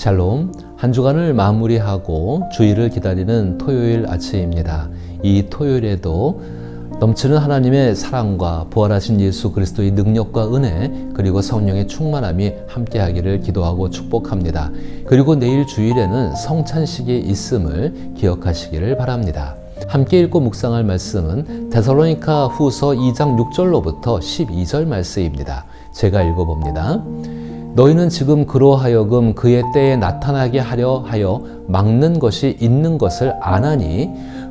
샬롬, 한 주간을 마무리하고 주일을 기다리는 토요일 아침입니다. 이 토요일에도 넘치는 하나님의 사랑과 부활하신 예수 그리스도의 능력과 은혜 그리고 성령의 충만함이 함께하기를 기도하고 축복합니다. 그리고 내일 주일에는 성찬식이 있음을 기억하시기를 바랍니다. 함께 읽고 묵상할 말씀은 데살로니가 후서 2장 6절로부터 12절 말씀입니다. 제가 읽어봅니다. 너희는 지금 그로 하여금 그의 때에 나타나게 하려 하여 막는 것이 있는 것을 아나니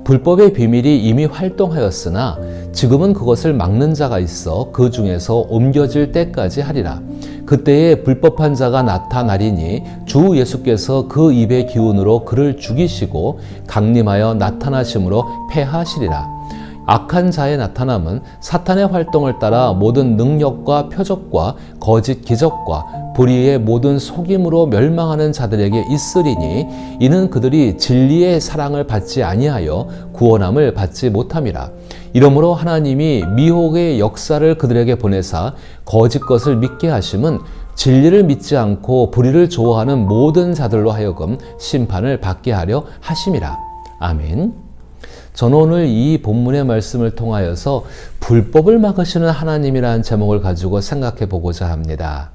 불법의 비밀이 이미 활동하였으나 지금은 그것을 막는 자가 있어 그 중에서 옮겨질 때까지 하리라. 그때에 불법한 자가 나타나리니 주 예수께서 그 입의 기운으로 그를 죽이시고 강림하여 나타나심으로 패하시리라. 악한 자의 나타남은 사탄의 활동을 따라 모든 능력과 표적과 거짓 기적과 불의의 모든 속임으로 멸망하는 자들에게 있으리니 이는 그들이 진리의 사랑을 받지 아니하여 구원함을 받지 못함이라. 이러므로 하나님이 미혹의 역사를 그들에게 보내사 거짓 것을 믿게 하심은 진리를 믿지 않고 불의를 좋아하는 모든 자들로 하여금 심판을 받게 하려 하심이라. 아멘. 저는 오늘 이 본문의 말씀을 통하여서 불법을 막으시는 하나님이라는 제목을 가지고 생각해 보고자 합니다.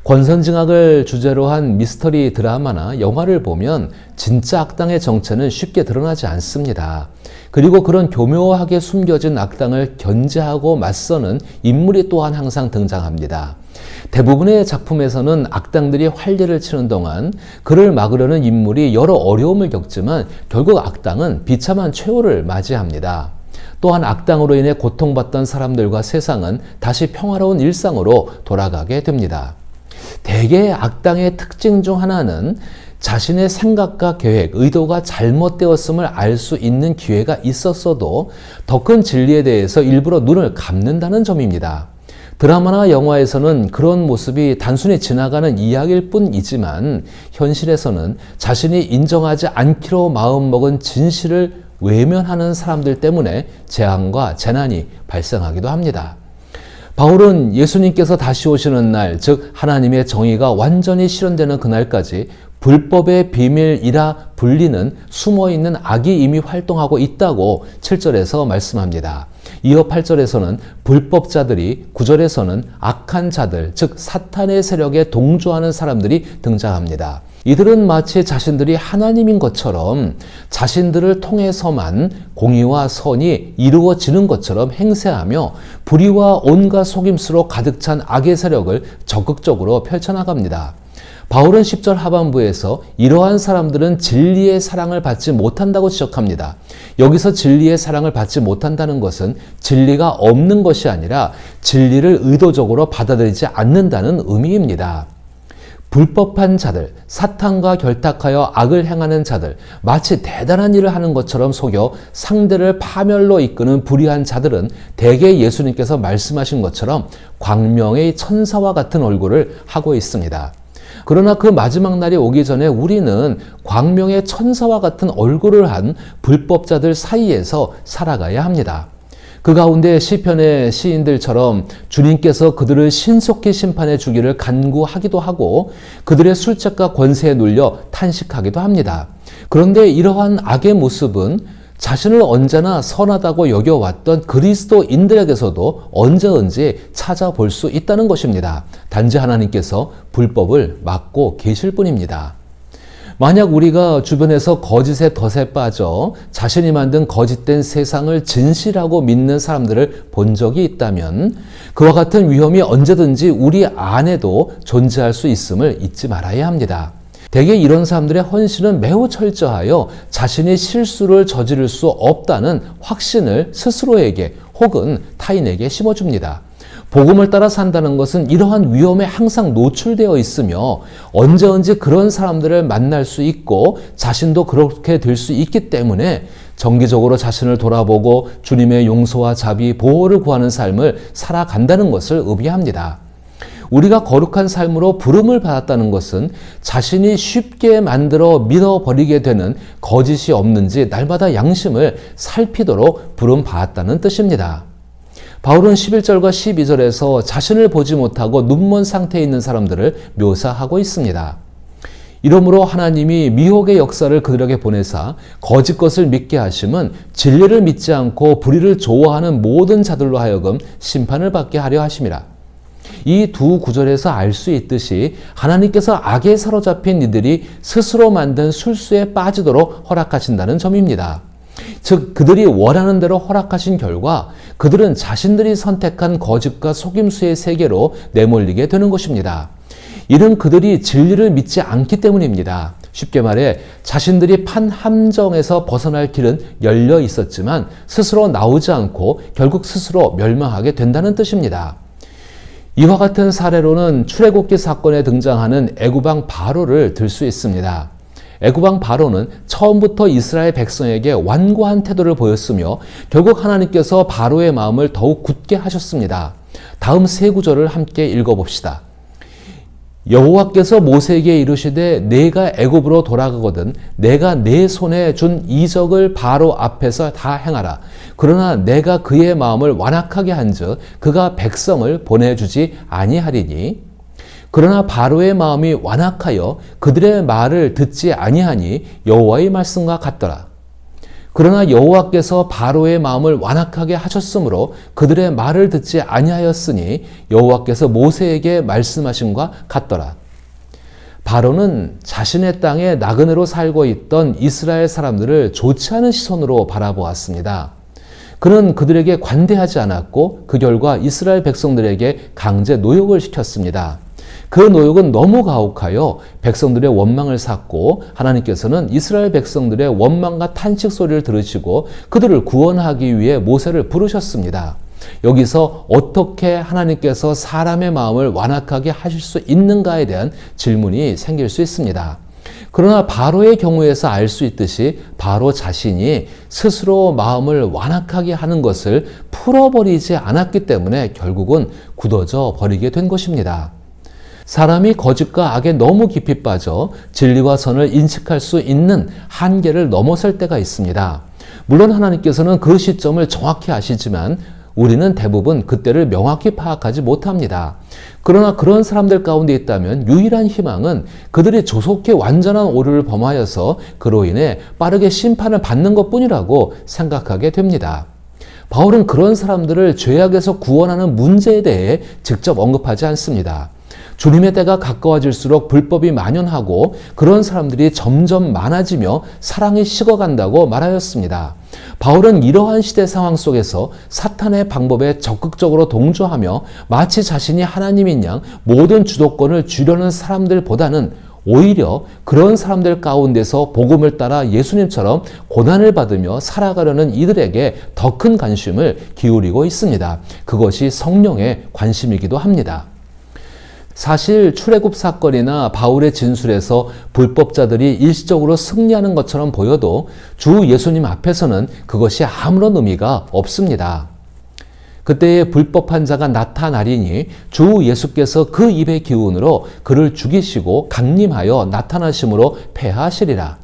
권선징악을 주제로 한 미스터리 드라마나 영화를 보면 진짜 악당의 정체는 쉽게 드러나지 않습니다. 그리고 그런 교묘하게 숨겨진 악당을 견제하고 맞서는 인물이 또한 항상 등장합니다. 대부분의 작품에서는 악당들이 활개를 치는 동안 그를 막으려는 인물이 여러 어려움을 겪지만 결국 악당은 비참한 최후를 맞이합니다. 또한 악당으로 인해 고통받던 사람들과 세상은 다시 평화로운 일상으로 돌아가게 됩니다. 대개 악당의 특징 중 하나는 자신의 생각과 계획, 의도가 잘못되었음을 알 수 있는 기회가 있었어도 더 큰 진리에 대해서 일부러 눈을 감는다는 점입니다. 드라마나 영화에서는 그런 모습이 단순히 지나가는 이야기일 뿐이지만 현실에서는 자신이 인정하지 않기로 마음먹은 진실을 외면하는 사람들 때문에 재앙과 재난이 발생하기도 합니다. 바울은 예수님께서 다시 오시는 날, 즉 하나님의 정의가 완전히 실현되는 그날까지 불법의 비밀이라 불리는 숨어있는 악이 이미 활동하고 있다고 7절에서 말씀합니다. 이어 8절에서는 불법자들이, 9절에서는 악한 자들, 즉 사탄의 세력에 동조하는 사람들이 등장합니다. 이들은 마치 자신들이 하나님인 것처럼 자신들을 통해서만 공의와 선이 이루어지는 것처럼 행세하며 불의와 온갖 속임수로 가득 찬 악의 세력을 적극적으로 펼쳐나갑니다. 바울은 10절 하반부에서 이러한 사람들은 진리의 사랑을 받지 못한다고 지적합니다. 여기서 진리의 사랑을 받지 못한다는 것은 진리가 없는 것이 아니라 진리를 의도적으로 받아들이지 않는다는 의미입니다. 불법한 자들, 사탄과 결탁하여 악을 행하는 자들, 마치 대단한 일을 하는 것처럼 속여 상대를 파멸로 이끄는 불의한 자들은 대개 예수님께서 말씀하신 것처럼 광명의 천사와 같은 얼굴을 하고 있습니다. 그러나 그 마지막 날이 오기 전에 우리는 광명의 천사와 같은 얼굴을 한 불법자들 사이에서 살아가야 합니다. 그 가운데 시편의 시인들처럼 주님께서 그들을 신속히 심판해 주기를 간구하기도 하고 그들의 술책과 권세에 눌려 탄식하기도 합니다. 그런데 이러한 악의 모습은 자신을 언제나 선하다고 여겨왔던 그리스도인들에게서도 언제든지 찾아볼 수 있다는 것입니다. 단지 하나님께서 불법을 막고 계실 뿐입니다. 만약 우리가 주변에서 거짓의 덫에 빠져 자신이 만든 거짓된 세상을 진실하고 믿는 사람들을 본 적이 있다면 그와 같은 위험이 언제든지 우리 안에도 존재할 수 있음을 잊지 말아야 합니다. 대개 이런 사람들의 헌신은 매우 철저하여 자신이 실수를 저지를 수 없다는 확신을 스스로에게 혹은 타인에게 심어줍니다. 복음을 따라 산다는 것은 이러한 위험에 항상 노출되어 있으며 언제든지 그런 사람들을 만날 수 있고 자신도 그렇게 될 수 있기 때문에 정기적으로 자신을 돌아보고 주님의 용서와 자비, 보호를 구하는 삶을 살아간다는 것을 의미합니다. 우리가 거룩한 삶으로 부름을 받았다는 것은 자신이 쉽게 만들어 믿어버리게 되는 거짓이 없는지 날마다 양심을 살피도록 부름받았다는 뜻입니다. 바울은 11절과 12절에서 자신을 보지 못하고 눈먼 상태에 있는 사람들을 묘사하고 있습니다. 이러므로 하나님이 미혹의 역사를 그들에게 보내사 거짓 것을 믿게 하심은 진리를 믿지 않고 불의를 좋아하는 모든 자들로 하여금 심판을 받게 하려 하심이라. 이 두 구절에서 알 수 있듯이 하나님께서 악에 사로잡힌 이들이 스스로 만든 술수에 빠지도록 허락하신다는 점입니다. 즉 그들이 원하는 대로 허락하신 결과 그들은 자신들이 선택한 거짓과 속임수의 세계로 내몰리게 되는 것입니다. 이는 그들이 진리를 믿지 않기 때문입니다. 쉽게 말해 자신들이 판 함정에서 벗어날 길은 열려 있었지만 스스로 나오지 않고 결국 스스로 멸망하게 된다는 뜻입니다. 이와 같은 사례로는 출애굽기 사건에 등장하는 애굽왕 바로를 들 수 있습니다. 애굽왕 바로는 처음부터 이스라엘 백성에게 완고한 태도를 보였으며 결국 하나님께서 바로의 마음을 더욱 굳게 하셨습니다. 다음 세 구절을 함께 읽어봅시다. 여호와께서 모세에게 이르시되 내가 애굽으로 돌아가거든 내가 내 손에 준 이적을 바로 앞에서 다 행하라. 그러나 내가 그의 마음을 완악하게 한즉 그가 백성을 보내주지 아니하리니 그러나 바로의 마음이 완악하여 그들의 말을 듣지 아니하니 여호와의 말씀과 같더라. 그러나 여호와께서 바로의 마음을 완악하게 하셨으므로 그들의 말을 듣지 아니하였으니 여호와께서 모세에게 말씀하심과 같더라. 바로는 자신의 땅에 나그네로 살고 있던 이스라엘 사람들을 좋지 않은 시선으로 바라보았습니다. 그는 그들에게 관대하지 않았고 그 결과 이스라엘 백성들에게 강제 노역을 시켰습니다. 그 노역은 너무 가혹하여 백성들의 원망을 샀고 하나님께서는 이스라엘 백성들의 원망과 탄식 소리를 들으시고 그들을 구원하기 위해 모세를 부르셨습니다. 여기서 어떻게 하나님께서 사람의 마음을 완악하게 하실 수 있는가에 대한 질문이 생길 수 있습니다. 그러나 바로의 경우에서 알 수 있듯이 바로 자신이 스스로 마음을 완악하게 하는 것을 풀어버리지 않았기 때문에 결국은 굳어져 버리게 된 것입니다. 사람이 거짓과 악에 너무 깊이 빠져 진리와 선을 인식할 수 있는 한계를 넘어설 때가 있습니다. 물론 하나님께서는 그 시점을 정확히 아시지만 우리는 대부분 그때를 명확히 파악하지 못합니다. 그러나 그런 사람들 가운데 있다면 유일한 희망은 그들이 조속히 완전한 오류를 범하여서 그로 인해 빠르게 심판을 받는 것뿐이라고 생각하게 됩니다. 바울은 그런 사람들을 죄악에서 구원하는 문제에 대해 직접 언급하지 않습니다. 주님의 때가 가까워질수록 불법이 만연하고 그런 사람들이 점점 많아지며 사랑이 식어간다고 말하였습니다. 바울은 이러한 시대 상황 속에서 사탄의 방법에 적극적으로 동조하며 마치 자신이 하나님인 양 모든 주도권을 주려는 사람들보다는 오히려 그런 사람들 가운데서 복음을 따라 예수님처럼 고난을 받으며 살아가려는 이들에게 더 큰 관심을 기울이고 있습니다. 그것이 성령의 관심이기도 합니다. 사실 출애굽 사건이나 바울의 진술에서 불법자들이 일시적으로 승리하는 것처럼 보여도 주 예수님 앞에서는 그것이 아무런 의미가 없습니다. 그때의 불법한 자가 나타나리니 주 예수께서 그 입의 기운으로 그를 죽이시고 강림하여 나타나심으로 패하시리라.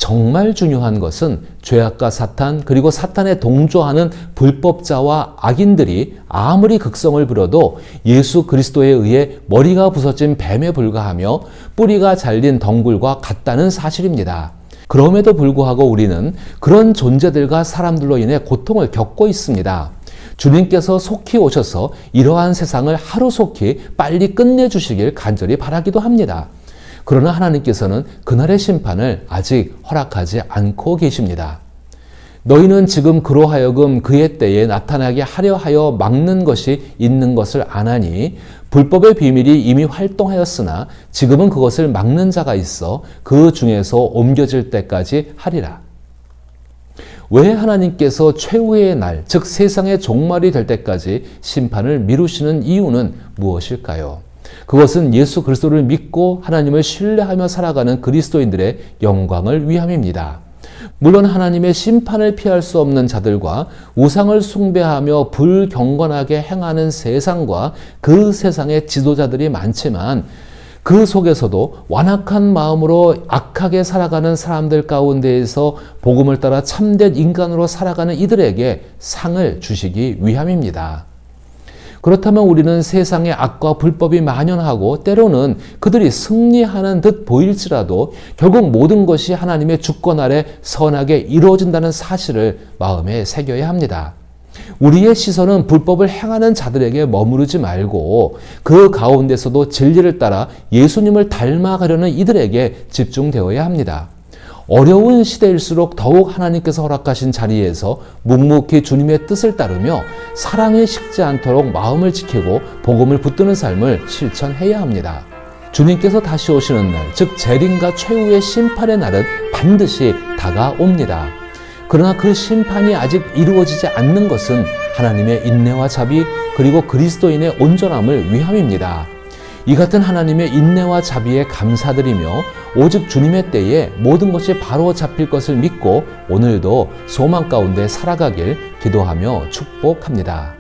정말 중요한 것은 죄악과 사탄 그리고 사탄에 동조하는 불법자와 악인들이 아무리 극성을 부려도 예수 그리스도에 의해 머리가 부서진 뱀에 불과하며 뿌리가 잘린 덩굴과 같다는 사실입니다. 그럼에도 불구하고 우리는 그런 존재들과 사람들로 인해 고통을 겪고 있습니다. 주님께서 속히 오셔서 이러한 세상을 하루속히 빨리 끝내주시길 간절히 바라기도 합니다. 그러나 하나님께서는 그날의 심판을 아직 허락하지 않고 계십니다. 너희는 지금 그로 하여금 그의 때에 나타나게 하려 하여 막는 것이 있는 것을 아나니 불법의 비밀이 이미 활동하였으나 지금은 그것을 막는 자가 있어 그 중에서 옮겨질 때까지 하리라. 왜 하나님께서 최후의 날, 즉 세상의 종말이 될 때까지 심판을 미루시는 이유는 무엇일까요? 그것은 예수 그리스도를 믿고 하나님을 신뢰하며 살아가는 그리스도인들의 영광을 위함입니다. 물론 하나님의 심판을 피할 수 없는 자들과 우상을 숭배하며 불경건하게 행하는 세상과 그 세상의 지도자들이 많지만 그 속에서도 완악한 마음으로 악하게 살아가는 사람들 가운데에서 복음을 따라 참된 인간으로 살아가는 이들에게 상을 주시기 위함입니다. 그렇다면 우리는 세상의 악과 불법이 만연하고 때로는 그들이 승리하는 듯 보일지라도 결국 모든 것이 하나님의 주권 아래 선하게 이루어진다는 사실을 마음에 새겨야 합니다. 우리의 시선은 불법을 행하는 자들에게 머무르지 말고 그 가운데서도 진리를 따라 예수님을 닮아가려는 이들에게 집중되어야 합니다. 어려운 시대일수록 더욱 하나님께서 허락하신 자리에서 묵묵히 주님의 뜻을 따르며 사랑이 식지 않도록 마음을 지키고 복음을 붙드는 삶을 실천해야 합니다. 주님께서 다시 오시는 날, 즉 재림과 최후의 심판의 날은 반드시 다가옵니다. 그러나 그 심판이 아직 이루어지지 않는 것은 하나님의 인내와 자비 그리고 그리스도인의 온전함을 위함입니다. 이 같은 하나님의 인내와 자비에 감사드리며 오직 주님의 때에 모든 것이 바로 잡힐 것을 믿고 오늘도 소망 가운데 살아가길 기도하며 축복합니다.